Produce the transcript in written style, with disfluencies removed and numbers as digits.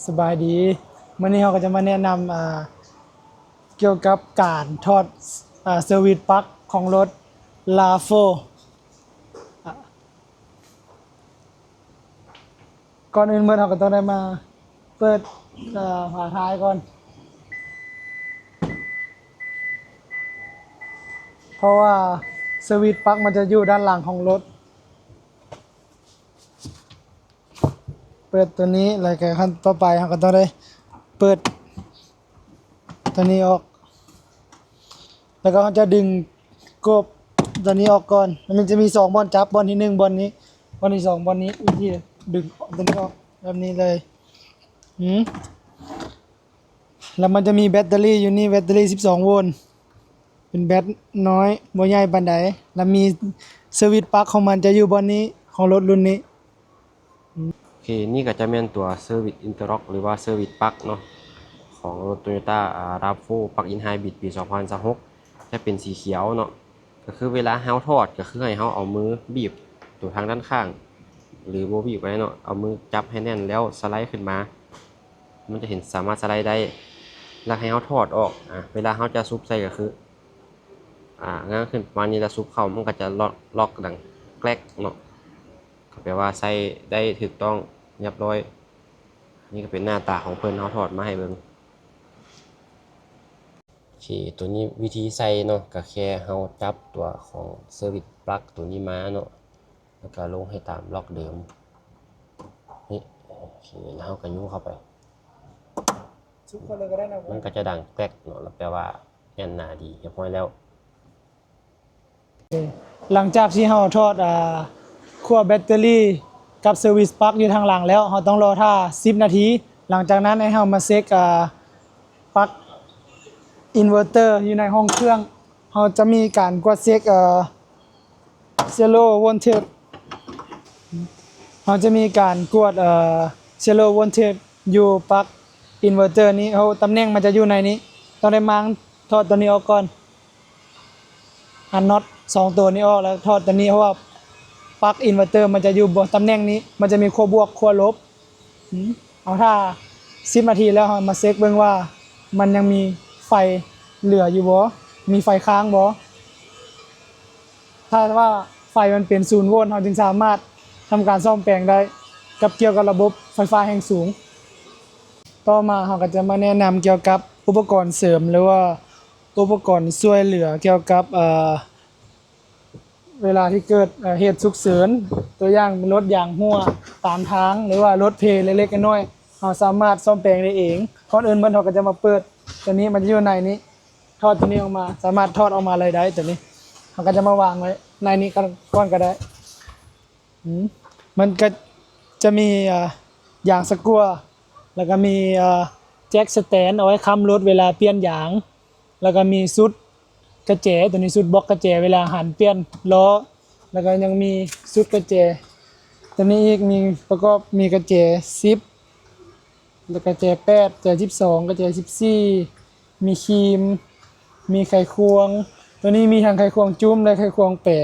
สบายดีวันนี้เราก็จะมาแนะนำเกี่ยวกับการทอดเซอร์วิสปลั๊กของรถ LAFO ก่อนอื่นเมื่อเราก็ต้องได้มาเปิดฝาท้ายก่อนเพราะว่าเซอร์วิสปลั๊กมันจะอยู่ด้านหลังของรถเปิดตัวนี้แล้วก็ขั้นต่อไปเราก็ต้องได้เปิดตัวนี้ออกแล้วก็เขาจะดึงกบตัวนี้ออกก่อนมันจะมี2บอลจับบอลที่1บอลนี้บอลที่2บอลนี้วิธีดึงตัวนี้ออกแบบนี้เลยแล้วมันจะมีแบตเตอรี่อยู่นี่แบตเตอรี่12โวลต์เป็นแบตน้อยบ่ใหญ่ปานใดแล้วมีสวิตช์ปลั๊กของมันจะอยู่บนนี้ของรถรุ่นนี้โอเคนี่ก็จะเป็นตัวเซอร์วิสอินเตอร์ล็อกหรือว่าเซอร์วิสปลั๊กเนาะของรถ Toyota RAV4 Plug-in Hybrid ปี 2026 จะเป็นสีเขียวเนาะก็คือเวลาเฮาทอดก็คือให้เฮาเอามือบีบตัวทางด้านข้างหรือบ่บีบไว้เนาะเอามือจับให้แน่นแล้วสไลด์ขึ้นมามันจะเห็นสามารถสไลด์ได้แล้วให้เฮาทอดออกเวลาเฮาจะซุบใส่ก็คือง้างขึ้นประมาณนี้แล้วซุบเข้ามันก็จะล็อกดังแกลกเนาะแปลว่าใส่ได้ถูกต้องเรียบร้อยนี่ก็เป็นหน้าตาของเพิ่นเฮาทอดมาให้เบิ่งโอเคตัวนี้วิธีใส่เนาะก็แค่เฮาจับตัวของเซอร์วิสปลั๊กตัวนี้มาเนาะแล้วก็ลงให้ตามล็อกเดิมนี่โอเคแล้วเฮาก็ยูเข้าไปซุกคนเลยก็ได้นะมันก็จะดังแกรกเนาะแล้วแปลว่าแน่นหนาดีเรียบร้อยแล้วหลังจากที่เราทอดขั้วแบตเตอรี่กับเซอร์วิสปลั๊กอยู่ทางหลังแล้วเราต้องรอท่า10นาทีหลังจากนั้นให้เรามาเช็คปลั๊กอินเวอร์เตอร์อยู่ในห้องเครื่องเราจะมีการกดเช็ค0 โวลต์เราจะมีการกด0 โวลต์อยู่ปลั๊กอินเวอร์เตอร์นี้เขาตำแหน่งมันจะอยู่ในนี้ต้องได้มาทอดตัวนี้ออกก่อนอันน็อต2ตัวนี้ออกแล้วทอดตัวนี้เพราะว่าปลั๊กอินเวอร์เตอร์มันจะอยู่บนตำแหน่งนี้มันจะมีขั้วบวกขั้วลบเอาถ้า10นาทีแล้วมาเช็คเบิ่งว่ามันยังมีไฟเหลืออยู่บ่มีไฟค้างบ่ถ้าว่าไฟมันเป็น0โวลต์เราจึงสามารถทำการซ่อมแปลงได้กับเกี่ยวกับระบบไฟฟ้าแรงสูงต่อมาเราก็จะมาแนะนำเกี่ยวกับอุปกรณ์เสริมหรือว่าอุปกรณ์ช่วยเหลือเกี่ยวกับเวลาที่เกิดเหตุฉุกเฉินตัวอย่างรถยางรั่วตามทางหรือว่ารถเพลเล็กๆน้อยๆเราสามารถซ่อมแปลงได้เองก่อนอื่นเราก็จะมาเปิดตัวนี้มันจะอยู่ในนี้ทอดตัวนี้ออกมาสามารถทอดออกมาเลยได้ตัวนี้เราก็จะมาวางไว้ในนี้ก่อนก็ได้มันก็จะมียางสกัวแล้วก็มีแจ็คสแตนเอาไว้ค้ำรถเวลาเปลี่ยนยางแล้วก็มีซุดกระเจตัวนี้ซุดบล็อกกระเจเวลาหันเปลี่ยนล้อแล้วก็ยังมีซุดกระเจตัวนี้อีกมีประกอบมีกระเจ10แล้วกระเจ8กระเจ12กระเจ14มีครีมมีไขควงตัวนี้มีทั้งไขควงจุ้มและไขควงแป๋